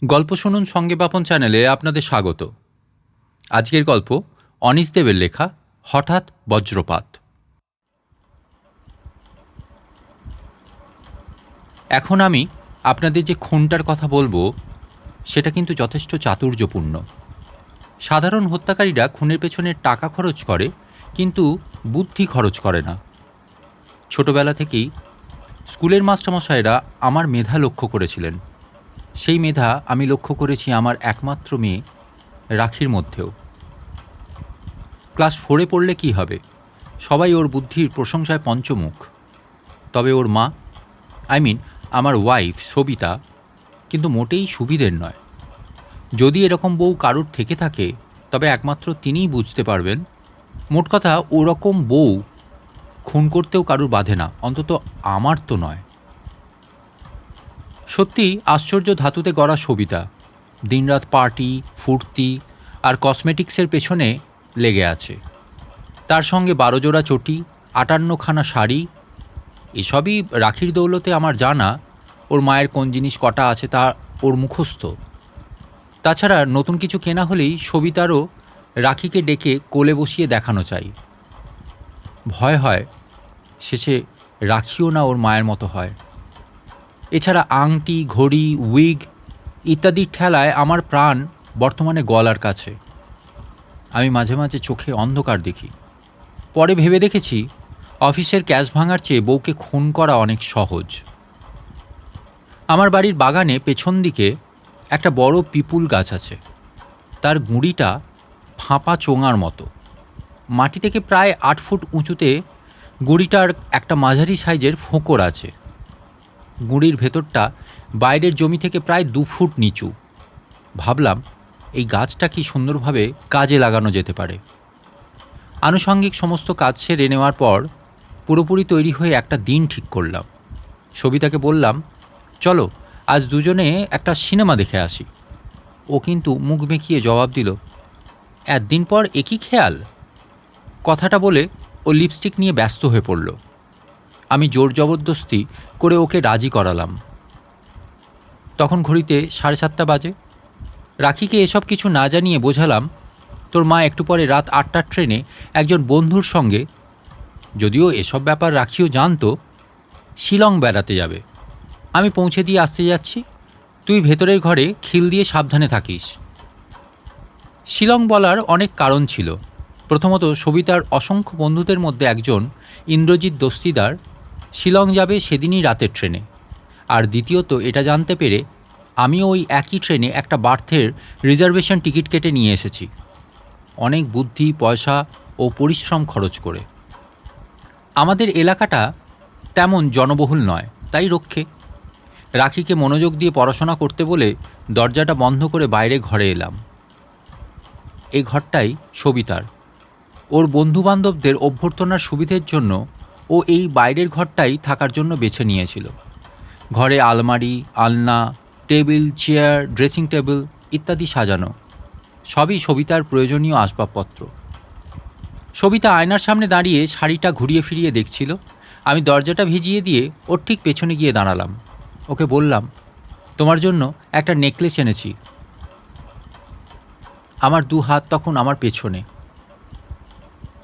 গল্প শুনুন সঙ্গে বাপন চ্যানেলে আপনাদের স্বাগত। আজকের গল্প অনিশ দেবের লেখা হঠাৎ বজ্রপাত। এখন আমি আপনাদের যে খুনটার কথা বলবো সেটা কিন্তু যথেষ্ট চাতুর্যপূর্ণ। সাধারণ হত্যাকারীরা খুনের পেছনে টাকা খরচ করে, কিন্তু বুদ্ধি খরচ করে না। ছোটবেলা থেকেই স্কুলের মাস্টারমশাইরা আমার মেধা লক্ষ্য করেছিলেন। সেই মেধা আমি লক্ষ্য করেছি আমার একমাত্র মেয়ে রাখির মধ্যেও। ক্লাস 4-এ পড়লে কি হবে, সবাই ওর বুদ্ধির প্রশংসায় পঞ্চমুখ। তবে ওর মা, আমার ওয়াইফ সবিতা, কিন্তু মোটেই সুবিধের নয়। যদি এরকম বউ কারুর থেকে থাকে তবে একমাত্র তিনিই বুঝতে পারবেন। মোট কথা, ওরকম বউ খুন করতেও কারুর বাধে না, অন্তত আমার তো নয়। সত্যি আশ্চর্য ধাতুতে গড়া সবিতা দিনরাত পার্টি, ফুর্তি আর কসমেটিক্সের পেছনে লেগে আছে। তার সঙ্গে 12 জোড়া চটি, 58খানা শাড়ি। এসবই রাখির দৌলতে আমার জানা। ওর মায়ের কোন জিনিস কটা আছে তা ওর মুখস্থ। তাছাড়া নতুন কিছু কেনা হলেই সবিতারও রাখিকে ডেকে কোলে বসিয়ে দেখানো চাই। ভয় হয় শেষে রাখিও না ওর মায়ের মতো হয়। এছাড়া আংটি, ঘড়ি, উইগ ইত্যাদির ঠেলায় আমার প্রাণ বর্তমানে গলার কাছে। আমি মাঝে মাঝে চোখে অন্ধকার দেখি। পরে ভেবে দেখেছি, অফিসের ক্যাশ ভাঙার চেয়ে বউকে খুন করা অনেক সহজ। আমার বাড়ির বাগানে পেছন দিকে একটা বড় পিপুল গাছ আছে। তার গুঁড়িটা ফাঁপা চোঙার মতো। মাটি থেকে প্রায় 8 ফুট উঁচুতে গুঁড়িটার একটা মাঝারি সাইজের ফোঁকর আছে। গুঁড়ির ভেতরটা বাইরের জমি থেকে প্রায় 2 ফুট নিচু। ভাবলাম, এই গাছটা কি সুন্দরভাবে কাজে লাগানো যেতে পারে। আনুষঙ্গিক সমস্ত কাজ সেরে নেওয়ার পর পুরোপুরি তৈরি হয়ে একটা দিন ঠিক করলাম। সবিতাকে বললাম, চলো আজ দুজনে একটা সিনেমা দেখে আসি। ও কিন্তু মুখ বেঁকিয়ে জবাব দিল, একদিন পর একই খেয়াল। কথাটা বলে ও লিপস্টিক নিয়ে ব্যস্ত হয়ে পড়ল। আমি জোর জবরদস্তি করে ওকে রাজি করালাম। তখন ঘড়িতে 7:30 বাজে। রাখিকে এসব কিছু না জানিয়ে বোঝালাম, তোর মা একটু পরে রাত 8টার ট্রেনে একজন বন্ধুর সঙ্গে, যদিও এসব ব্যাপার রাখিও জানতো, শিলং বেড়াতে যাবে। আমি পৌঁছে দিয়ে আসতে যাচ্ছি, তুই ভেতরের ঘরে খিল দিয়ে সাবধানে থাকিস। শিলং বলার অনেক কারণ ছিল। প্রথমত, সবিতার অসংখ্য বন্ধুদের মধ্যে একজন, ইন্দ্রজিৎ দস্তিদার, শিলং যাবে সেদিনই রাতের ট্রেনে। আর দ্বিতীয়ত, এটা জানতে পেরে আমিও ওই একই ট্রেনে একটা বার্থের রিজার্ভেশন টিকিট কেটে নিয়ে এসেছি, অনেক বুদ্ধি, পয়সা ও পরিশ্রম খরচ করে। আমাদের এলাকাটা তেমন জনবহুল নয়, তাই রক্ষে। রাখিকে মনোযোগ দিয়ে পড়াশোনা করতে বলে দরজাটা বন্ধ করে বাইরে ঘরে এলাম। এই ঘরটাই সবিতার। ওর বন্ধুবান্ধবদের অভ্যর্থনার সুবিধের জন্য ও এই বাইরের ঘরটাই থাকার জন্য বেছে নিয়েছিল। ঘরে আলমারি, আলনা, টেবিল, চেয়ার, ড্রেসিং টেবিল ইত্যাদি সাজানো, সবই সবিতার প্রয়োজনীয় আসবাবপত্র। সবিতা আয়নার সামনে দাঁড়িয়ে শাড়িটা ঘুরিয়ে ফিরিয়ে দেখছিল। আমি দরজাটা ভিজিয়ে দিয়ে ওর ঠিক পেছনে গিয়ে দাঁড়ালাম। ওকে বললাম, তোমার জন্য একটা নেকলেস এনেছি। আমার 2 হাত তখন আমার পেছনে।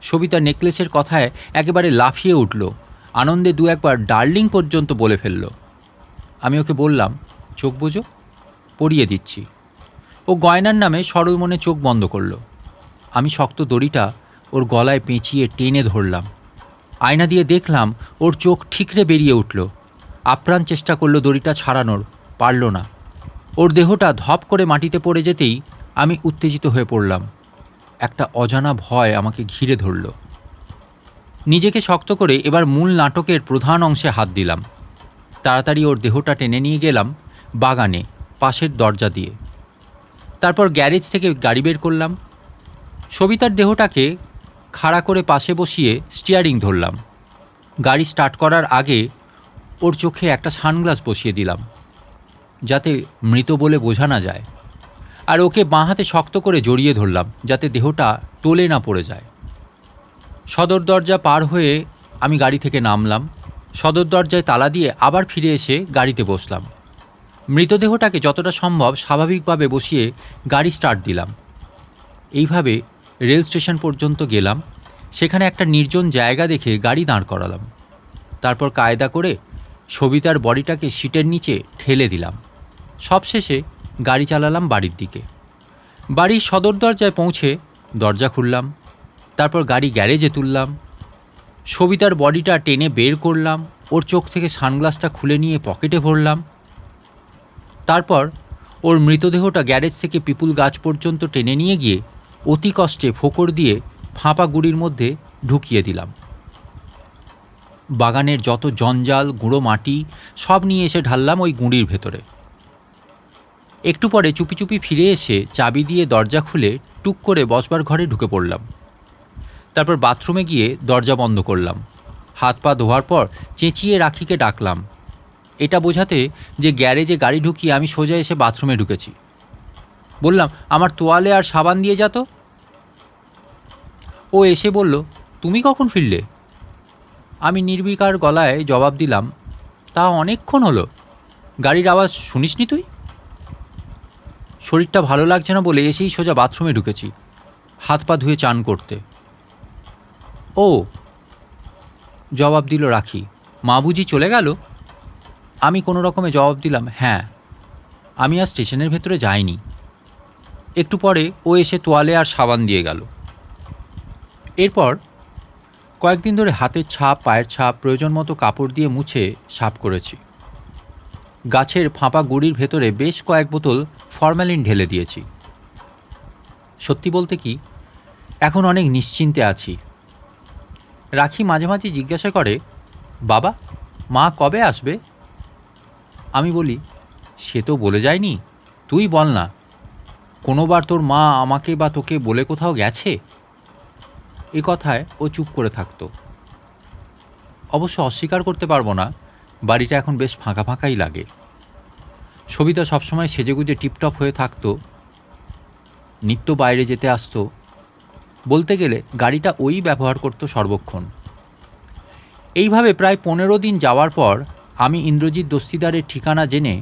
সবিতা নেকলেসের কথায় একেবারে লাফিয়ে উঠল, আনন্দে 2-1 বার ডার্লিং পর্যন্ত বলে ফেলল। আমি ওকে বললাম, চোখ বোঝো, পরিয়ে দিচ্ছি। ও গয়নার নামে সরল মনে চোখ বন্ধ করল। আমি শক্ত দড়িটা ওর গলায় পেঁচিয়ে টেনে ধরলাম। আয়না দিয়ে দেখলাম ওর চোখ ঠিকরে বেরিয়ে উঠল। আপ্রাণ চেষ্টা করলো দড়িটা ছাড়ানোর, পারল না। ওর দেহটা ধপ করে মাটিতে পড়ে যেতেই আমি উত্তেজিত হয়ে পড়লাম। একটা অজানা ভয় আমাকে ঘিরে ধরল। নিজেকে শক্ত করে এবার মূল নাটকের প্রধান অংশে হাত দিলাম। তাড়াতাড়ি ওর দেহটা টেনে নিয়ে গেলাম বাগানে, পাশের দরজা দিয়ে। তারপর গ্যারেজ থেকে গাড়ি বের করলাম। সবিতার দেহটাকে খাড়া করে পাশে বসিয়ে স্টিয়ারিং ধরলাম। গাড়ি স্টার্ট করার আগে ওর চোখে একটা সানগ্লাস বসিয়ে দিলাম, যাতে মৃত বলে বোঝা না যায়। আর ওকে বাঁ হাতে শক্ত করে জড়িয়ে ধরলাম, যাতে দেহটা টলে না পড়ে যায়। সদর দরজা পার হয়ে আমি গাড়ি থেকে নামলাম। সদর দরজায় তালা দিয়ে আবার ফিরে এসে গাড়িতে বসলাম। মৃতদেহটাকে যতটা সম্ভব স্বাভাবিকভাবে বসিয়ে গাড়ি স্টার্ট দিলাম। এইভাবে রেল স্টেশন পর্যন্ত গেলাম। সেখানে একটা নির্জন জায়গা দেখে গাড়ি দাঁড় করালাম। তারপর কায়দা করে সবিতার বডিটাকে সিটের নিচে ঠেলে দিলাম। সবশেষে গাড়ি চালালাম বাড়ির দিকে। বাড়ির সদর দরজায় পৌঁছে দরজা খুললাম। তারপর গাড়ি গ্যারেজে তুললাম। সবিতার বডিটা টেনে বের করলাম। ওর চোখ থেকে সানগ্লাসটা খুলে নিয়ে পকেটে ভরলাম। তারপর ওর মৃতদেহটা গ্যারেজ থেকে পিপুল গাছ পর্যন্ত টেনে নিয়ে গিয়ে অতি কষ্টে ফোকর দিয়ে ফাঁপা গুঁড়ির মধ্যে ঢুকিয়ে দিলাম। বাগানের যত জঞ্জাল, গুঁড়ো মাটি সব নিয়ে এসে ঢাললাম ওই গুঁড়ির ভেতরে। একটু পরে চুপি চুপি ফিরে এসে চাবি দিয়ে দরজা খুলে টুক করে বসবার ঘরে ঢুকে পড়লাম। তারপর বাথরুমে গিয়ে দরজা বন্ধ করলাম। হাত পা ধোয়ার পর চেঁচিয়ে রাখিকে ডাকলাম, এটা বোঝাতে যে গ্যারেজে গাড়ি ঢুকিয়ে আমি সোজা এসে বাথরুমে ঢুকেছি। বললাম, আমার তোয়ালে আর সাবান দিয়ে যা তো। ও এসে বলল, তুমি কখন ফিরলে? আমি নির্বিকার গলায় জবাব দিলাম, তা অনেকক্ষণ হলো। গাড়ির আওয়াজ শুনিসনি তুই? শরীরটা ভালো লাগছে না বলে এসেই সোজা বাথরুমে ঢুকেছি, হাত পা ধুয়ে চান করতে। ও, জবাব দিল রাখি, মা বুঝি চলে গেল? আমি কোনো রকমে জবাব দিলাম, হ্যাঁ, আমি আর স্টেশনের ভেতরে যাইনি। একটু পরে ও এসে তোয়ালে আর সাবান দিয়ে গেল। এরপর কয়েকদিন ধরে হাতের ছাপ, পায়ের ছাপ প্রয়োজন মতো কাপড় দিয়ে মুছে সাফ করেছি। গাছের ফাঁপা গুঁড়ির ভেতরে বেশ কয়েক বোতল ফরম্যালিন ঢেলে দিয়েছি। সত্যি বলতে কি, এখন অনেক নিশ্চিন্তে আছি। রাখি মাঝে মাঝে জিজ্ঞাসা করে, বাবা, মা কবে আসবে? আমি বলি, সে তো বলে যায়নি, তুই বল না, কোনোবার তোর মা আমাকে বা তোকে বলে কোথাও গেছে? এ কথায় ও চুপ করে থাকত। অবশ্য অস্বীকার করতে পারবো না, বাড়িটা এখন বেশ ফাঁকা ফাঁকাই লাগে। সবিতা সবসময় সেজেগুজে টিপটপ হয়ে থাকতো, নিত্য বাইরে যেতে আসতো। বলতে গেলে গাড়িটা ওই ব্যবহার করত সর্বক্ষণ। এইভাবে প্রায় 15 দিন যাওয়ার পর আমি ইন্দ্রজিৎ দস্তিদারের ঠিকানা জেনে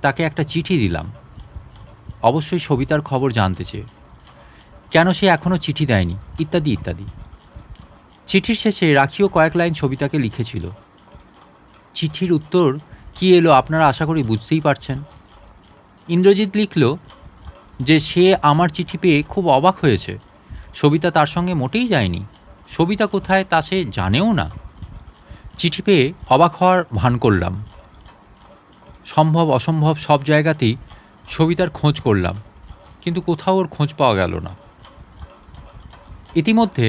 তাকে একটা চিঠি দিলাম। অবশ্যই সবিতার খবর জানতে চেয়ে, কেন সে এখনও চিঠি দেয়নি, ইত্যাদি ইত্যাদি। চিঠির শেষে রাখিও কয়েক লাইন সবিতাকে লিখেছিল। চিঠির উত্তর কি এলো আপনারা আশা করি বুঝতেই পারছেন। ইন্দ্রজিৎ লিখল যে সে আমার চিঠি পেয়ে খুব অবাক হয়েছে। সবিতা তার সঙ্গে মোটেই যায়নি। সবিতা কোথায় তা সে জানেও না। চিঠি পেয়ে অবাক হওয়ার ভান করলাম। সম্ভব অসম্ভব সব জায়গাতেই সবিতার খোঁজ করলাম, কিন্তু কোথাও ওর খোঁজ পাওয়া গেল না। ইতিমধ্যে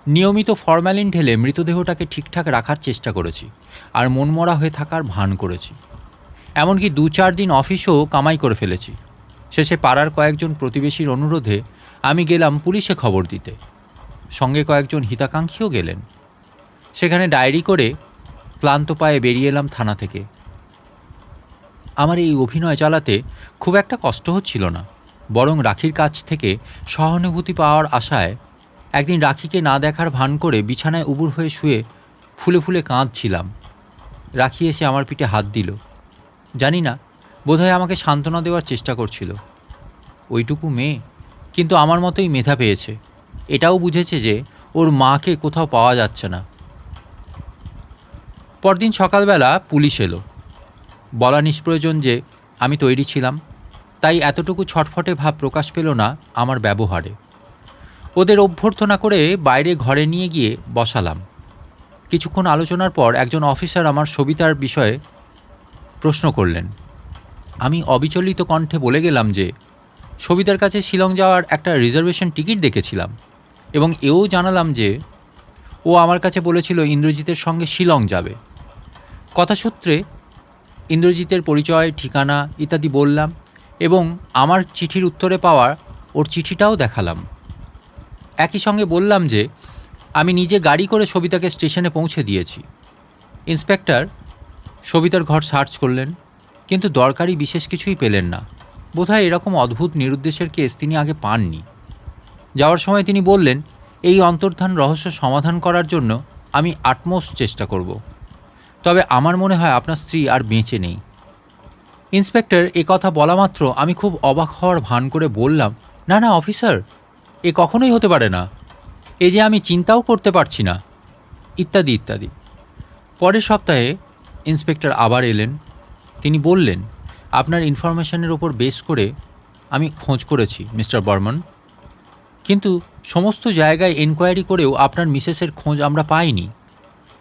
নিয়মিত ফরম্যালিন ঢেলে মৃতদেহটাকে ঠিকঠাক রাখার চেষ্টা করেছি, আর মনমরা হয়ে থাকার ভান করেছি। এমনকি 2-4 দিন অফিসও কামাই করে ফেলেছি। শেষে পাড়ার কয়েকজন প্রতিবেশীর অনুরোধে আমি গেলাম পুলিশে খবর দিতে। সঙ্গে কয়েকজন হিতাকাঙ্ক্ষীও গেলেন। সেখানে ডায়েরি করে ক্লান্ত পায়ে বেরিয়ে এলাম থানা থেকে। আমার এই অভিনয় চালাতে খুব একটা কষ্ট হচ্ছিল না, বরং রাখির কাছ থেকে সহানুভূতি পাওয়ার আশায় একদিন রাখিকে না দেখার ভান করে বিছানায় উবুর হয়ে শুয়ে ফুলে ফুলে কাঁদছিলাম। রাখি এসে আমার পিঠে হাত দিল। জানি না, বোধহয় আমাকে সান্ত্বনা দেওয়ার চেষ্টা করছিল। ওইটুকু মেয়ে, কিন্তু আমার মতোই মেধা পেয়েছে। এটাও বুঝেছে যে ওর মাকে কোথাও পাওয়া যাচ্ছে না। পরদিন সকালবেলা পুলিশ এলো। বলা নিষ্প্রয়োজন যে আমি তৈরি ছিলাম, তাই এতটুকু ছটফটে ভাব প্রকাশ পেল না আমার ব্যবহারে। ওদের অভ্যর্থনা করে বাইরে ঘরে নিয়ে গিয়ে বসালাম। কিছুক্ষণ আলোচনার পর একজন অফিসার আমার সবিতার বিষয়ে প্রশ্ন করলেন। আমি অবিচলিত কণ্ঠে বলে গেলাম যে সবিতার কাছে শিলং যাওয়ার একটা রিজার্ভেশন টিকিট দেখেছিলাম, এবং এও জানালাম যে ও আমার কাছে বলেছিল ইন্দ্রজিতের সঙ্গে শিলং যাবে। কথাসূত্রে ইন্দ্রজিতের পরিচয়, ঠিকানা ইত্যাদি বললাম, এবং আমার চিঠির উত্তরে পাওয়া ওর চিঠিটাও দেখালাম। একই সঙ্গে বললাম যে আমি নিজে গাড়ি করে সবিতাকে স্টেশনে পৌঁছে দিয়েছি। ইন্সপেক্টর সবিতার ঘর সার্চ করলেন, কিন্তু দরকারি বিশেষ কিছুই পেলেন না। বোধহয় এরকম অদ্ভুত নিরুদ্দেশের কেস তিনি আগে পাননি। যাওয়ার সময় তিনি বললেন, এই অন্তর্ধান রহস্য সমাধান করার জন্য আমি আটমোস্ট চেষ্টা করব। তবে আমার মনে হয় আপনার স্ত্রী আর বেঁচে নেই। ইন্সপেক্টর এ কথা বলা মাত্র আমি খুব অবাক হওয়ার ভান করে বললাম, না না অফিসার, এ কখনোই হতে পারে না, এ যে আমি চিন্তাও করতে পারছি না, ইত্যাদি ইত্যাদি। পরের সপ্তাহে ইন্সপেক্টর আবার এলেন। তিনি বললেন, আপনার ইনফরমেশনের ওপর বেস করে আমি খোঁজ করেছি মিস্টার বর্মন, কিন্তু সমস্ত জায়গায় এনকোয়ারি করেও আপনার মিসেসের খোঁজ আমরা পাইনি।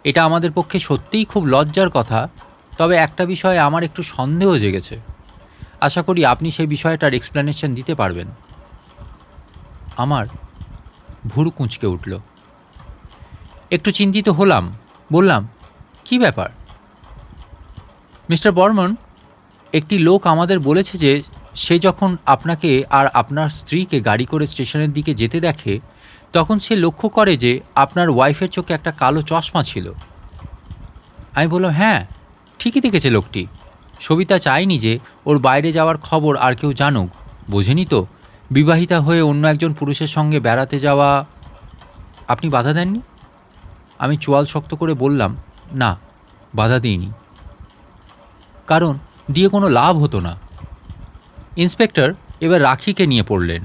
এটা আমাদের পক্ষে সত্যিই খুব লজ্জার কথা, তবে একটা বিষয়ে আমার একটু সন্দেহ জেগেছে। আশা করি আপনি সেই বিষয়টার এক্সপ্লেনেশন দিতে পারবেন। আমার ভুরু কুঁচকে উঠল। একটু চিন্তিত হলাম, বললাম, কি ব্যাপার? মিস্টার বর্মন, একটি লোক আমাদের বলেছে যে সে যখন আপনাকে আর আপনার স্ত্রীকে গাড়ি করে স্টেশনের দিকে যেতে দেখে, তখন সে লক্ষ্য করে যে আপনার ওয়াইফের চোখে একটা কালো চশমা ছিল। আমি বললাম, হ্যাঁ, ঠিকই দেখেছে লোকটি। সবিতা চায়নি যে ওর বাইরে যাওয়ার খবর আর কেউ জানুক। বোঝেনি তো, বিবাহিতা হয়ে অন্য একজন পুরুষের সঙ্গে বেড়াতে যাওয়া। আপনি বাধা দেননি? আমি চোয়াল শক্ত করে বললাম, না, বাধা দিইনি, কারণ দিয়ে কোনো লাভ হতো না। ইন্সপেক্টর এবার রাখিকে নিয়ে পড়লেন,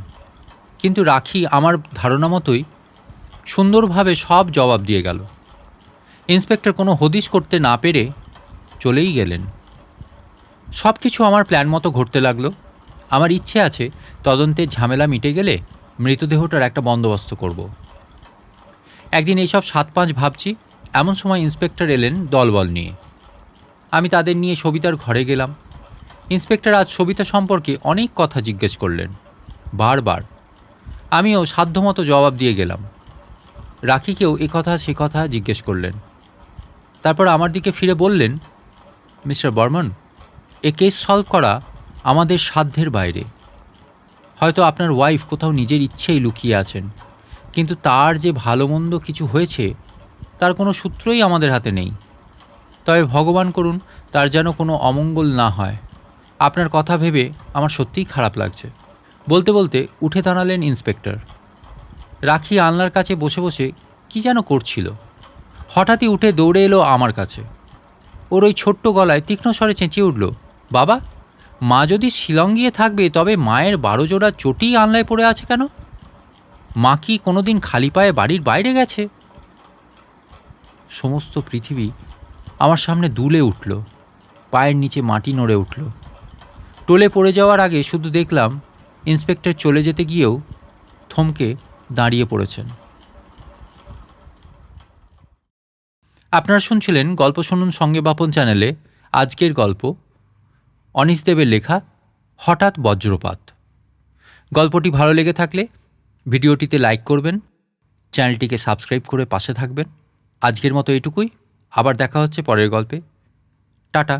কিন্তু রাখি আমার ধারণা মতোই সুন্দরভাবে সব জবাব দিয়ে গেল। ইন্সপেক্টর কোনো হদিশ করতে না পেরে চলেই গেলেন। সব কিছু আমার প্ল্যান মতো ঘটতে লাগলো। আমার ইচ্ছে আছে তদন্তের ঝামেলা মিটে গেলে মৃতদেহটার একটা বন্দোবস্ত করব। একদিন এইসব 7-5 ভাবছি, এমন সময় ইন্সপেক্টর এলেন দলবল নিয়ে। আমি তাদের নিয়ে সবিতার ঘরে গেলাম। ইন্সপেক্টর আজ সবিতা সম্পর্কে অনেক কথা জিজ্ঞেস করলেন, বারবার। আমিও সাধ্যমতো জবাব দিয়ে গেলাম। রাখিকেও এ কথা সে কথা জিজ্ঞেস করলেন। তারপর আমার দিকে ফিরে বললেন, মিস্টার বর্মন, এ কেস সলভ করা আমাদের সাধ্যের বাইরে। হয়তো আপনার ওয়াইফ কোথাও নিজের ইচ্ছেই লুকিয়ে আছেন, কিন্তু তার যে ভালো মন্দ কিছু হয়েছে তার কোনো সূত্রই আমাদের হাতে নেই। তবে ভগবান করুন তার যেন কোনো অমঙ্গল না হয়। আপনার কথা ভেবে আমার সত্যিই খারাপ লাগছে। বলতে বলতে উঠে দাঁড়ালেন ইন্সপেক্টর। রাখি আলনার কাছে বসে বসে কি যেন করছিল। হঠাৎই উঠে দৌড়ে এলো আমার কাছে। ওর ওই ছোট্ট গলায় তীক্ষ্ণ স্বরে চেঁচিয়ে উঠল, বাবা, মা যদি শিলং গিয়ে থাকবে তবে মায়ের 12 জোড়া চটি আলনায় পড়ে আছে কেন? মা কি কোনোদিন খালি পায়ে বাড়ির বাইরে গেছে? সমস্ত পৃথিবী আমার সামনে দুলে উঠল, পায়ের নিচে মাটি নড়ে উঠল। টলে পড়ে যাওয়ার আগে শুধু দেখলাম ইন্সপেক্টর চলে যেতে গিয়েও থমকে দাঁড়িয়ে পড়েছেন। আপনারা শুনছিলেন গল্প শুনুন সঙ্গে বাপন চ্যানেলে আজকের গল্প, অনিশ দেবের লেখা হঠাৎ বজ্রপাত। গল্পটি ভালো লেগে থাকলে ভিডিওটিতে লাইক করবেন, চ্যানেলটিকে সাবস্ক্রাইব করে পাশে থাকবেন। আজকের মতো এটুকুই, আবার দেখা হচ্ছে পরের গল্পে। টাটা।